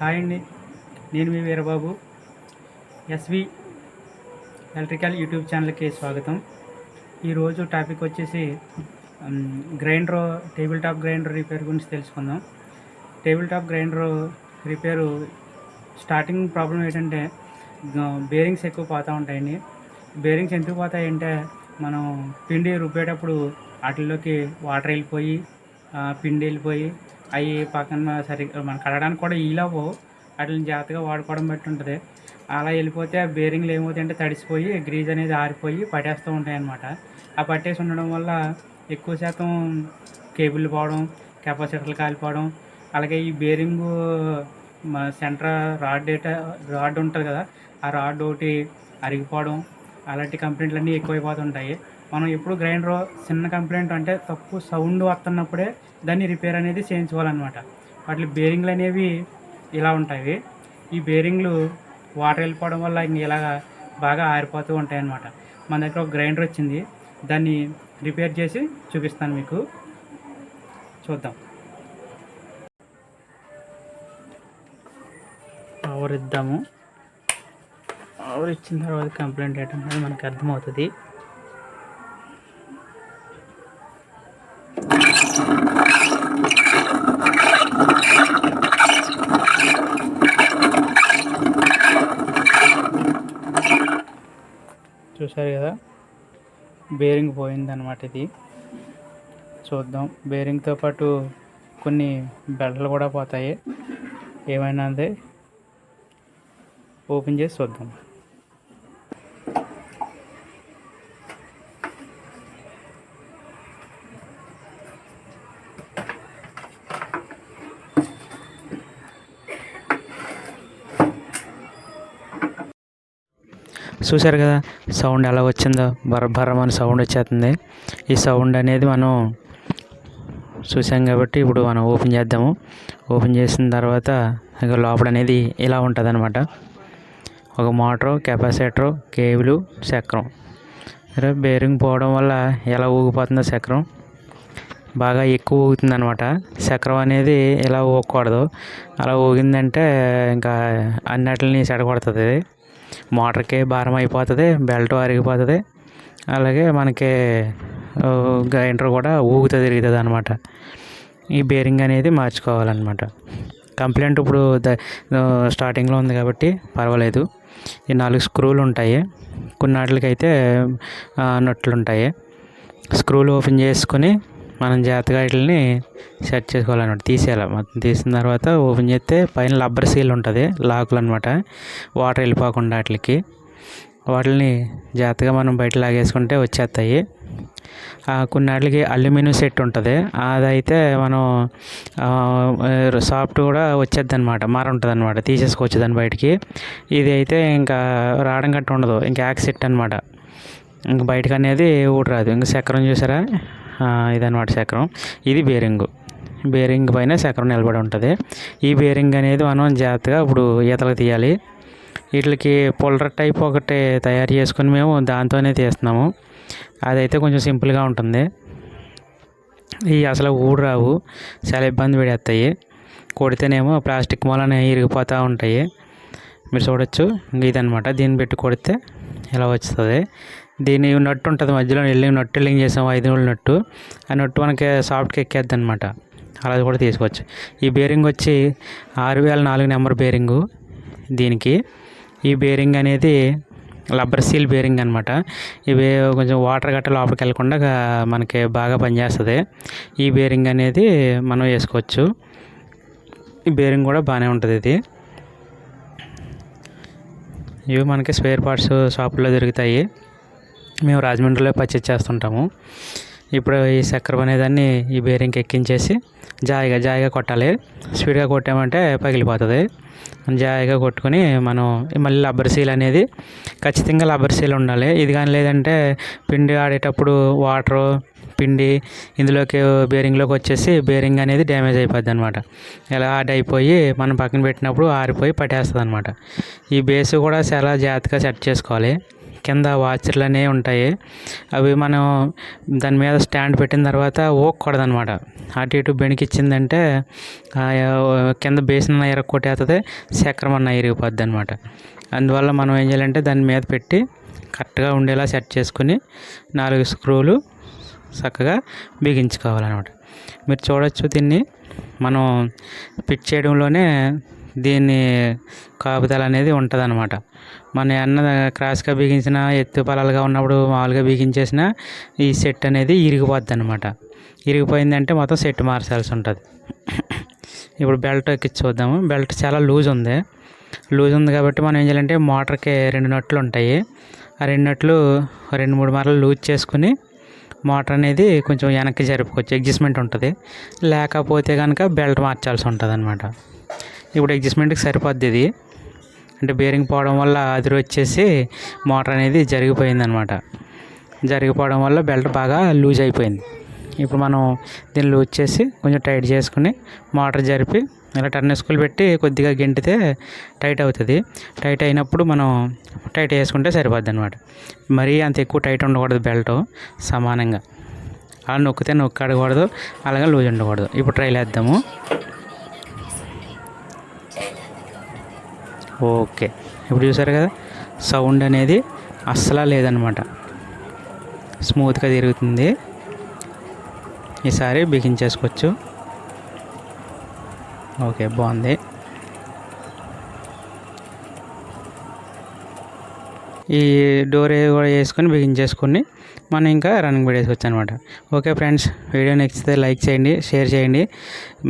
Hi అండి. నేను మీ Veerababu. SV electrical YouTube ఛానల్కి స్వాగతం. ఈరోజు టాపిక్ వచ్చేసి grinder, table top grinder repair గురించి తెలుసుకుందాం. Table top grinder repair starting problem ఏంటంటే బేరింగ్స్ ఎక్కువ పోతూ ఉంటాయండి. బేరింగ్స్ ఎందుకు పోతాయంటే మనం పిండి రుబ్బేటప్పుడు వాటిల్లోకి వాటర్ వెళ్ళిపోయి పిండి వెళ్ళిపోయి అవి పక్కన సరిగ్గా మనం కడగడానికి కూడా ఈలవు. వాటిని జాగ్రత్తగా వాడుకోవడం బట్టి ఉంటుంది. అలా వెళ్ళిపోతే ఆ బేరింగ్లు ఏమవుతాయంటే తడిసిపోయి గ్రీజ్ అనేది ఆరిపోయి పట్టేస్తూ ఉంటాయి అన్నమాట. ఆ పట్టేసి ఉండడం వల్ల ఎక్కువ శాతం కేబుల్ పోవడం, కెపాసిటర్లు కాలిపోవడం, అలాగే ఈ బేరింగు సెంటర్ రాడ్ ఉంటుంది కదా, ఆ రాడ్ ఒకటి అరిగిపోవడం, అలాంటి కంప్లైంట్లన్నీ ఎక్కువైపోతుంటాయి. మనం ఎప్పుడు గ్రైండర్ చిన్న కంప్లైంట్ అంటే తప్పు సౌండ్ వస్తున్నప్పుడే దాన్ని రిపేర్ అనేది చేయించుకోవాలన్నమాట. వాటి బేరింగ్లు అనేవి ఇలా ఉంటాయి. ఈ బేరింగ్లు వాటర్ వెళ్ళిపోవడం వల్ల ఇంక ఇలాగ బాగా ఆరిపోతూ ఉంటాయి అన్నమాట. మన దగ్గర ఒక గ్రైండర్ వచ్చింది, దాన్ని రిపేర్ చేసి చూపిస్తాను మీకు. చూద్దాం. పవర్ ఇద్దాము. పవర్ ఇచ్చిన తర్వాత కంప్లైంట్ ఏంటంటే మనకు అర్థమవుతుంది. చూసారు కదా, బేరింగ్ పోయిందన్నమాట. ఇది చూద్దాం. బేరింగ్తో పాటు కొన్ని బెల్ట్లు కూడా పోతాయి. ఏమైనా అదే ఓపెన్ చేసి చూద్దాం. చూసారు కదా సౌండ్ ఎలా వచ్చిందో, బర్రమని సౌండ్ వచ్చేస్తుంది. ఈ సౌండ్ అనేది మనం చూసాం కాబట్టి ఇప్పుడు మనం ఓపెన్ చేద్దాము. ఓపెన్ చేసిన తర్వాత ఇక లోపల అనేది ఇలా ఉంటుంది అనమాట. ఒక మోటరు, కెపాసిటరు, కేబుల్, చక్రం. సరే, బేరింగ్ పోవడం వల్ల ఎలా ఊగిపోతుందో చక్రం బాగా ఎక్కువ ఊగుతుంది అనమాట. చక్రం అనేది ఇలా ఊగకూడదు. అలా ఊగిందంటే ఇంకా అన్నిటిని చెడగొడుతుంది. మోటార్కి భారం అయిపోతుంది, బెల్ట్ అరిగిపోతుంది, అలాగే మనకి గ్రైండర్ కూడా ఊగుతూ తిరుగుతుంది అనమాట. ఈ బేరింగ్ అనేది మార్చుకోవాలన్నమాట. కంప్లైంట్ ఇప్పుడు స్టార్టింగ్లో ఉంది కాబట్టి పర్వాలేదు. ఈ 4 స్క్రూలు ఉంటాయి. కొన్నిటికైతే నట్లు ఉంటాయి. స్క్రూలు ఓపెన్ చేసుకొని మనం జాగ్రత్తగా వీటిని సెట్ చేసుకోవాలన్నమాట. తీసేయాలి. మొత్తం తీసిన తర్వాత ఓపెన్ చేస్తే పైన రబ్బర్ సీల్ ఉంటుంది, లాకులు అనమాట. వాటర్ వెళ్ళిపోకుండా వాటిని జాగ్రత్తగా మనం బయట లాగేసుకుంటే వచ్చేస్తాయి. కొన్నిటికి అల్యూమినియం సెట్ ఉంటుంది. అదైతే మనం సాఫ్ట్ కూడా వచ్చేద్ది అనమాట, ఉంటుంది అనమాట, తీసేసుకోవచ్చు దాన్ని బయటికి. ఇది అయితే ఇంకా రావడం గట్ట ఉండదు, ఇంకా యాక్సెట్ అనమాట. ఇంక బయటకు అనేది ఊడి రాదు. ఇంకా చక్రం చూసారా, ఇదనమాట చక్రం. ఇది బేరింగ్ పైన చక్రం నిలబడి ఉంటుంది. ఈ బేరింగ్ అనేది మనం జాగ్రత్తగా ఇప్పుడు ఈతలకు తీయాలి. వీటికి పుల్లర్ టైప్ ఒకటి తయారు చేసుకుని మేము దాంతోనే తీస్తున్నాము. అదైతే కొంచెం సింపుల్గా ఉంటుంది. ఇవి అసలు ఊడి రావు, చాలా ఇబ్బంది పడేస్తాయి. కొడితేనేమో ప్లాస్టిక్ మూలన ఇరిగిపోతూ ఉంటాయి. మీరు చూడొచ్చు. ఇదనమాట, దీన్ని పెట్టి కొడితే ఇలా వస్తుంది. దీని నట్టు ఉంటుంది మధ్యలో, నట్టు ఎల్లింగ్ చేసాం, 5 రోజుల నట్టు. ఆ నట్టు మనకి సాఫ్ట్గా ఎక్కేద్ది అనమాట. అలా కూడా తీసుకోవచ్చు. ఈ బేరింగ్ వచ్చి 6004 నెంబర్ బేరింగు దీనికి. ఈ బేరింగ్ అనేది రబ్బర్ సీల్ బేరింగ్ అనమాట. ఇవి కొంచెం వాటర్ గట్ట లోపలికి వెళ్ళకుండా మనకి బాగా పనిచేస్తుంది. ఈ బేరింగ్ అనేది మనం వేసుకోవచ్చు. ఈ బేరింగ్ కూడా బాగానే ఉంటుంది. ఇవి మనకి స్పేర్ పార్ట్స్ షాపుల్లో దొరుకుతాయి. మేము రాజమండ్రిలో పర్చేజ్ చేస్తుంటాము. ఇప్పుడు ఈ చక్రం అనేదాన్ని ఈ బేరింగ్కి ఎక్కించేసి జాయిగా కొట్టాలి. స్పీడ్గా కొట్టామంటే పగిలిపోతుంది. జాయిగా కొట్టుకొని మనం మళ్ళీ రబ్బర్ సీల్ అనేది ఖచ్చితంగా రబ్బర్ సీల్ ఉండాలి. ఇది కానీ లేదంటే పిండి ఆడేటప్పుడు వాటరు పిండి ఇందులోకి బేరింగ్లోకి వచ్చేసి బేరింగ్ అనేది డ్యామేజ్ అయిపోద్ది అనమాట. ఇలా హార్డ్ అయిపోయి మనం పక్కన పెట్టినప్పుడు ఆరిపోయి పట్టేస్తుంది అనమాట. ఈ బేస్ కూడా చాలా జాగ్రత్తగా సెట్ చేసుకోవాలి. కింద వాచర్లు అనేవి ఉంటాయి. అవి మనం దాని మీద స్టాండ్ పెట్టిన తర్వాత ఊగకూడదనమాట. అటు ఇటు బెణికిచ్చిందంటే కింద బేసిన్ ఇరగొట్టేస్తుంది, చక్రం అన్న ఇరిగిపోద్ది అనమాట. అందువల్ల మనం ఏం చేయాలంటే దాని మీద పెట్టి కరెక్ట్గా ఉండేలా సెట్ చేసుకుని 4 స్క్రూలు చక్కగా బిగించుకోవాలన్నమాట. మీరు చూడొచ్చు, దీన్ని మనం ఫిట్ చేయడంలోనే దీన్ని కాపుదల అనేది ఉంటుంది అనమాట. మన అన్న క్రాస్గా బిగించిన ఎత్తు పలాలుగా ఉన్నప్పుడు మామూలుగా బిగించేసిన ఈ సెట్ అనేది ఇరిగిపోద్ది అనమాట. ఇరిగిపోయిందంటే మొత్తం సెట్ మార్చాల్సి ఉంటుంది. ఇప్పుడు బెల్ట్ ఎక్కించి చూద్దాము. బెల్ట్ చాలా లూజ్ ఉంది కాబట్టి మనం ఏం చేయాలంటే మోటార్కి 2 నట్లు ఉంటాయి. ఆ 2 నట్లు 2-3 మార్లు లూజ్ చేసుకుని మోటార్ అనేది కొంచెం వెనక్కి జరుపుకోవచ్చు, అడ్జస్ట్మెంట్ ఉంటుంది. లేకపోతే కనుక బెల్ట్ మార్చాల్సి ఉంటుంది అనమాట. ఇప్పుడు అడ్జస్ట్మెంట్కి సరిపోద్ది ఇది. అంటే బేరింగ్ పోవడం వల్ల అదిరి వచ్చేసి మోటార్ అనేది జరిగిపోయిందనమాట. జరిగిపోవడం వల్ల బెల్ట్ బాగా లూజ్ అయిపోయింది. ఇప్పుడు మనం దీన్ని లూజ్ చేసి కొంచెం టైట్ చేసుకుని మోటార్ జరిపి ఇలా టర్న్ స్కూల్ పెట్టి కొద్దిగా గెంటితే టైట్ అవుతుంది. టైట్ అయినప్పుడు మనం టైట్ వేసుకుంటే సరిపోద్ది అనమాట. మరీ అంత ఎక్కువ టైట్ ఉండకూడదు, బెల్ట్ సమానంగా అలా నొక్కడకూడదు, అలాగే లూజ్ ఉండకూడదు. ఇప్పుడు ట్రైల్ వేద్దాము. ఓకే, ఇప్పుడు చూసారు కదా, సౌండ్ అనేది అస్సలు లేదనమాట, స్మూత్గా తిరుగుతుంది. ఈసారి బిగించేసుకోవచ్చు. ఓకే, బాగుంది. ఈ డోర్ కూడా వేసుకొని బిగించేసుకొని మనం ఇంకా రన్నింగ్ పెట్టేసుకోవచ్చు అనమాట. ఓకే ఫ్రెండ్స్, వీడియో నచ్చితే లైక్ చేయండి, షేర్ చేయండి,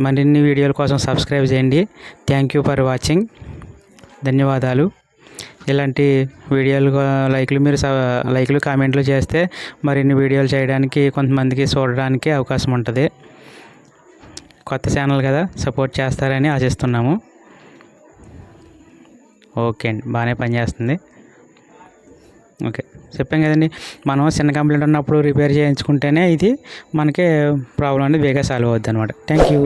మరిన్ని వీడియోల కోసం సబ్స్క్రైబ్ చేయండి. Thank you for watching. ధన్యవాదాలు. ఇలాంటి వీడియోలు లైక్లు కామెంట్లు చేస్తే మరిన్ని వీడియోలు చేయడానికి, కొంతమందికి చూడడానికి అవకాశం ఉంటుంది. కొత్త ఛానల్ కదా, సపోర్ట్ చేస్తారని ఆశిస్తున్నాము. ఓకే అండి, బాగానే పనిచేస్తుంది. ఓకే, చెప్పాం కదండి, మనం చిన్న కంప్లైంట్ ఉన్నప్పుడు రిపేర్ చేయించుకుంటేనే ఇది మనకి ప్రాబ్లం అనేది వేగా సాల్వ్ అవుద్ది అనమాట. Thank you.